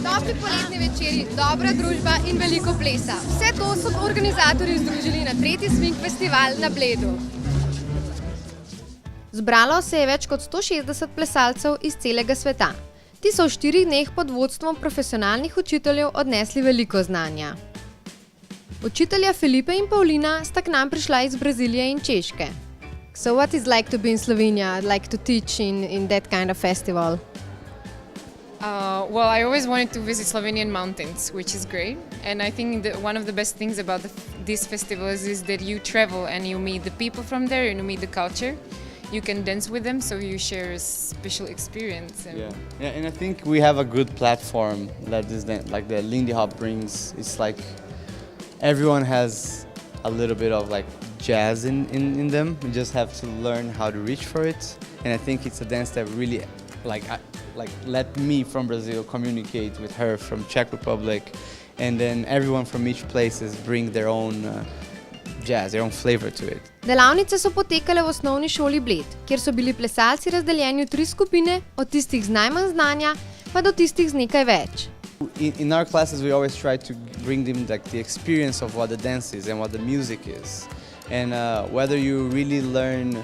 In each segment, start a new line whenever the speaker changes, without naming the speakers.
Topli poletni večeri, dobra družba in veliko plesa. Vse to so organizatorji združili na 3. Swing festival na Bledu. Zbralo se je več kot 160 plesalcev iz celega sveta. Ti so v 4 dneh pod vodstvom profesionalnih učiteljev odnesli veliko znanja. Učitelja Felipe in Paulina sta k nam prišla iz Brazilije in Češke. So what is like to be in Slovenia, like to teach in that kind of festival?
Well, I always wanted to visit Slovenian mountains, which is great. And I think that one of the best things about these festivals is that you travel and you meet the people from there and you meet the culture. You can dance with them, so you share a special experience.
Yeah, and I think we have a good platform that is like the Lindy Hop brings. It's like everyone has a little bit of like jazz in them. You just have to learn how to reach for it. And I think it's a dance that really like let me from Brazil communicate with her from Czech Republic, and then everyone from each places bring their own jazz, their own flavor to it.
Delavnice so potekale v osnovni šoli Bled, kjer so bili plesalci razdeljeni v 3 skupine, od tistih z najmanj znanja pa do tistih z nekaj več.
In our classes we always try to bring them like the experience of what the dance is and what the music is. And whether you really learn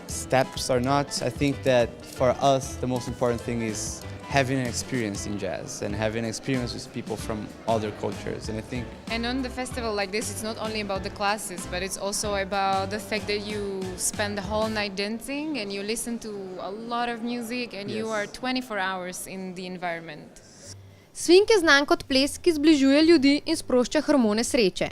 steps or not, I think that for us the most important thing is having an experience in jazz and having an experience with people from other cultures. And I think
on the festival like this, it's not only about the classes, but it's also about the fact that you spend the whole night dancing and you listen to a lot of music and you are 24 hours in the environment.
Swing je znan kot ples, ki zbližuje ljudi in sprošča hormone sreče.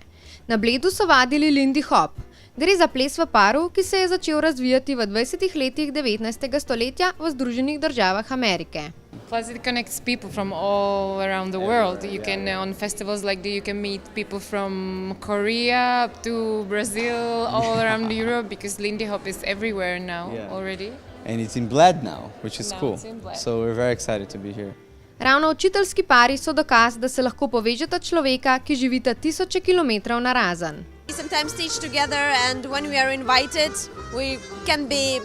Na Bledu so vadili Lindy Hop. Gre za ples v paru, ki se je začel razvijati v 20 letih 19. stoletja v Združenih državah Amerike.
Plus it connects people from all around the world. You can, on festivals like this, you can meet people from Korea to Brazil, all around Europe, because Lindy Hop is everywhere now already.
And it's in Bled now, which is cool. So we're very excited to be here.
Ravno učiteljski pari so dokaz, da se lahko povežeta človeka, ki živita tisoče kilometrov narazen.
We sometimes teach together, and when we are invited, we can be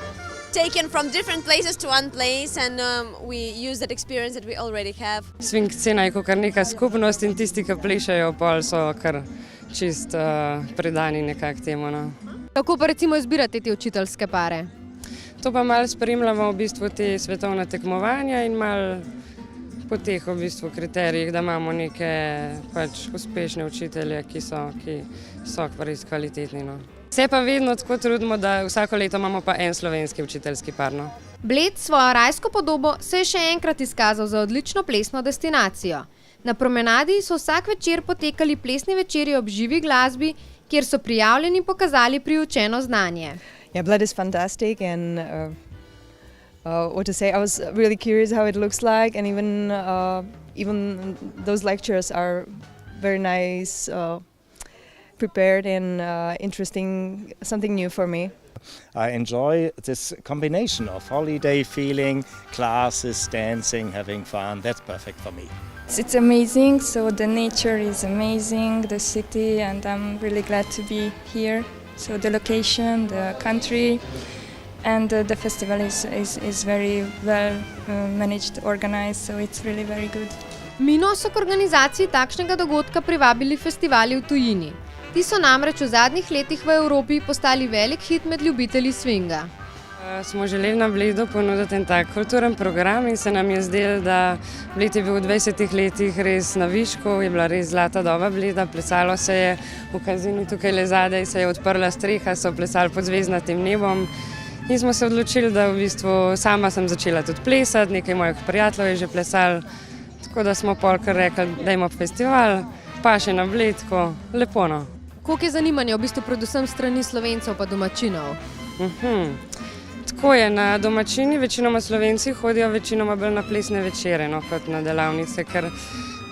taken from different places to one place, and we use that experience that we already have.
Swing scena je kot neka skupnost in tisti, ki plešajo, pol so kar čist predani nekako temu. No.
Kako pa recimo izbirate te učiteljske pare?
To pa malo spremljamo v bistvu te svetovne tekmovanja in malo po teh v bistvu kriterijih, da imamo neke pač uspešne učitelje, ki so res kvalitetni. No. Se pa vedno tako trudimo, da vsako leto imamo pa en slovenski učiteljski par. No.
Bled svojo rajsko podobo se je še enkrat izkazal za odlično plesno destinacijo. Na promenadi so vsak večer potekali plesni večeri ob živi glasbi, kjer so prijavljeni pokazali priučeno znanje.
Yeah, Bled is fantastic, and what to say, I was really curious how it looks like, and even those lectures are very nice, prepared and interesting, something new for me.
I enjoy this combination of holiday feeling, classes, dancing, having fun. That's perfect for me.
It's amazing, so the nature is amazing, the city, and I'm really glad to be here. So the location, the country, and the festival is very well managed, organized, so it's really very good.
Mino so k organizaciji takšnega dogodka privabili festivali v tujini. Ti so namreč v zadnjih letih v Evropi postali velik hit med ljubitelji swinga.
Smo želeli na Bledu ponuditi en tak kulturen program in se nam je zdelo, da Bled je bil v 20 letih res na višku, je bila res zlata doba Bleda, plesalo se je v Kazini tukaj le zadaj, se je odprla streha, so plesali pod zvezdnatim nebom. In smo se odločili, da v bistvu sama sem začela tudi plesati, nekaj mojih prijateljev je že plesali, tako da smo pol kar rekli, dajmo festival, pa še na Bled, tako lepo. No.
Koliko je zanimanja v bistvu predvsem strani Slovencev pa domačinov?
Tako je, na domačini večinoma Slovenci hodijo večinoma bolj na plesne večere, no, kot na delavnice, ker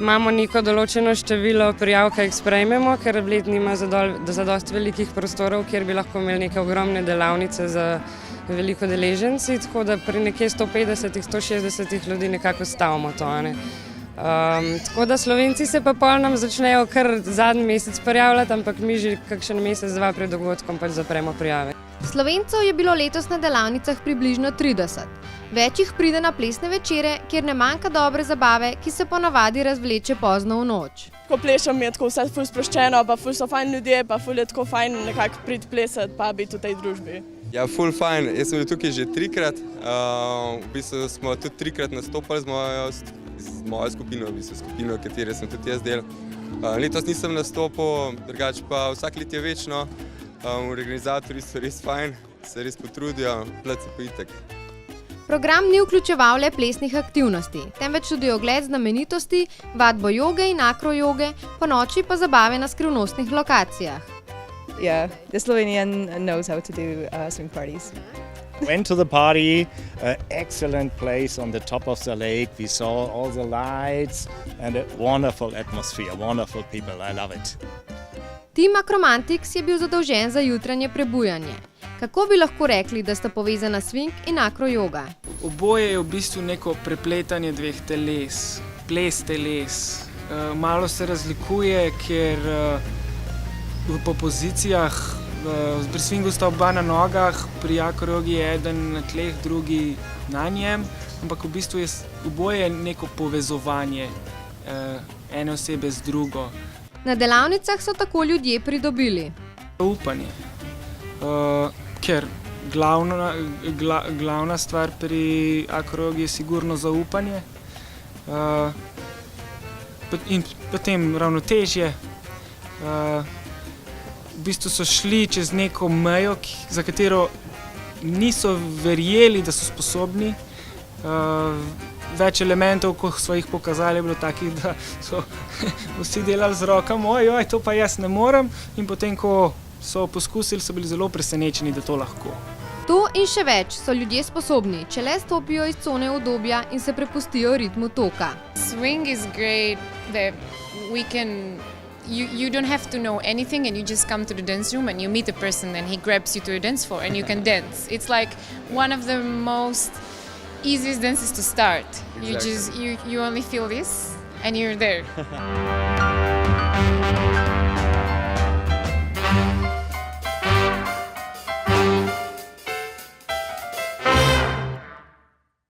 imamo neko določeno število prijav, ki jih sprejmemo, ker Bled nima zadosti velikih prostorov, kjer bi lahko imeli neke ogromne delavnice za veliko deleženci, tako da pri nekje 150-160 ljudi nekako stavimo to. Tako da Slovenci se pa pol nam začnejo kar zadnji mesec prijavljati, ampak mi že kakšen mesec, dva pred dogodkom pač zapremo prijave.
Slovencev je bilo letos na delavnicah približno 30. Več jih pride na plesne večere, kjer ne manjka dobre zabave, ki se ponavadi razvleče pozno v noč.
Ko plešem, je tako vse ful sproščeno, pa ful so fajn ljudje, pa ful je tako fajn nekako priti plesati, pa biti v tej družbi.
Ja, ful fajn. Jaz sem bil tukaj že 3-krat. V bistvu smo tudi 3-krat nastopali z mojo skupino, v bistvu skupino, katere sem tudi jaz del. Letos nisem nastopil, drugače pa vsak let je večno. Organizatorji so res fajn, se res potrudijo, plece pa itak.
Program ni vključeval le plesnih aktivnosti, temveč tudi ogled znamenitosti, vadbo joge in akrojoge, ponoči pa zabave na skrivnostnih lokacijah.
Yeah, the Slovenian knows how to do swing parties.
Went to the party, excellent place on the top of the lake. We saw all the lights and a wonderful atmosphere, wonderful people. I love it.
Tim Acromantics je bil zadolžen za jutranje prebujanje. Kako bi lahko rekli, da sta povezana swing in akrojoga?
Oboje je v bistvu neko prepletanje dveh teles, ples teles. Malo se razlikuje, ker po pozicijah pri swingu sta oba na nogah, pri akrojogi je eden na tleh, drugi na njem, ampak v bistvu je oboje neko povezovanje ene osebe z drugo.
Na delavnicah so tako ljudje pridobili
Upanje, ker glavna stvar pri akrojogi je sigurno zaupanje in potem ravnotežje. V bistvu so šli čez neko mejo, za katero niso verjeli, da so sposobni. Več elementov, ko so jih pokazali, je bilo takih, da so vsi delali z rokami, ojoj, to pa jaz ne morem. In potem, ko so poskusili, so bili zelo presenečeni, da to lahko.
To in še več so ljudje sposobni, če le stopijo iz cone udobja in se prepustijo ritmu toka.
Swing is great that we can you don't have to know anything and you just come to the dance room and you meet a person and he grabs you to a dance floor and you can dance. It's like one of the most easiest dances to start.
Exactly.
You only feel this and you're there.